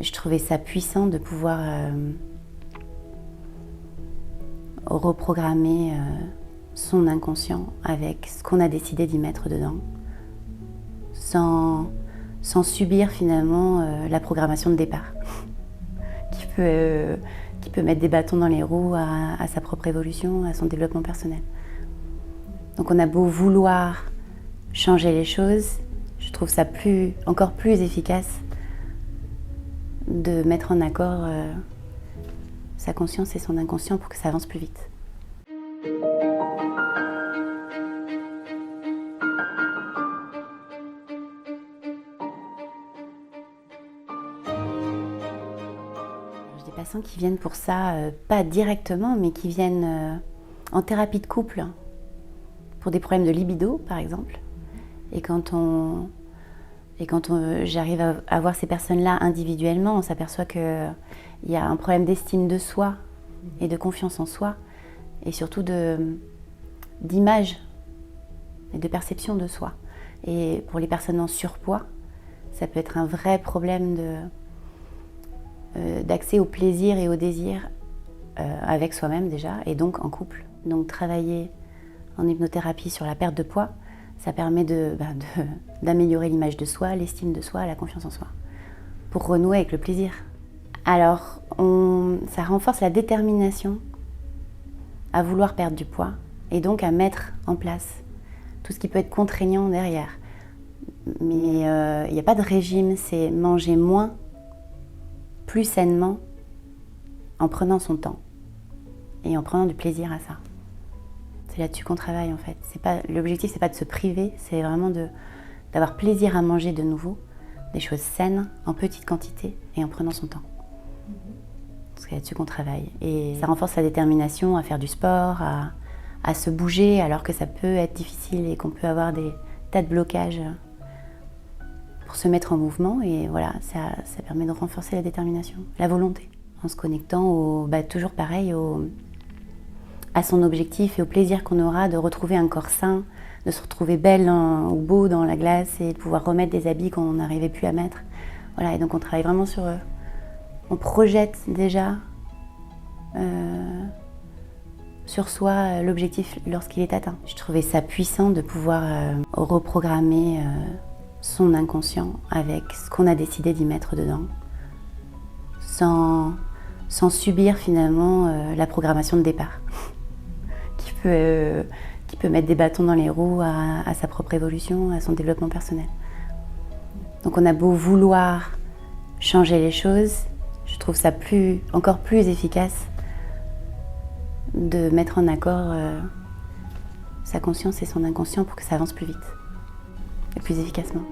Je trouvais ça puissant de pouvoir reprogrammer son inconscient avec ce qu'on a décidé d'y mettre dedans, sans subir finalement la programmation de départ, qui peut mettre des bâtons dans les roues à sa propre évolution, à son développement personnel. Donc on a beau vouloir changer les choses, je trouve ça encore plus efficace de mettre en accord sa conscience et son inconscient pour que ça avance plus vite. J'ai des patients qui viennent pour ça, pas directement, mais qui viennent en thérapie de couple pour des problèmes de libido, par exemple. Et quand j'arrive à voir ces personnes-là individuellement, on s'aperçoit qu'il y a un problème d'estime de soi et de confiance en soi, et surtout d'image et de perception de soi. Et pour les personnes en surpoids, ça peut être un vrai problème d'accès au plaisir et au désir avec soi-même déjà, et donc en couple. Donc travailler en hypnothérapie sur la perte de poids, ça permet d'améliorer l'image de soi, l'estime de soi, la confiance en soi, pour renouer avec le plaisir. Alors, ça renforce la détermination à vouloir perdre du poids et donc à mettre en place tout ce qui peut être contraignant derrière. Mais il n'y a pas de régime, c'est manger moins, plus sainement, en prenant son temps et en prenant du plaisir à ça. C'est là-dessus qu'on travaille en fait. L'objectif, c'est pas de se priver, c'est vraiment d'avoir plaisir à manger de nouveau, des choses saines, en petite quantité et en prenant son temps. C'est là-dessus qu'on travaille. Et ça renforce la détermination à faire du sport, à se bouger alors que ça peut être difficile et qu'on peut avoir des tas de blocages pour se mettre en mouvement. Et voilà, ça permet de renforcer la détermination, la volonté, en se connectant toujours pareil à son objectif et au plaisir qu'on aura de retrouver un corps sain, de se retrouver belle ou beau dans la glace et de pouvoir remettre des habits qu'on n'arrivait plus à mettre. Voilà, et donc on travaille vraiment on projette déjà sur soi l'objectif lorsqu'il est atteint. Je trouvais ça puissant de pouvoir reprogrammer son inconscient avec ce qu'on a décidé d'y mettre dedans, sans subir finalement la programmation de départ. Qui peut mettre des bâtons dans les roues à sa propre évolution, à son développement personnel. Donc on a beau vouloir changer les choses, je trouve ça encore plus efficace de mettre en accord sa conscience et son inconscient pour que ça avance plus vite et plus efficacement.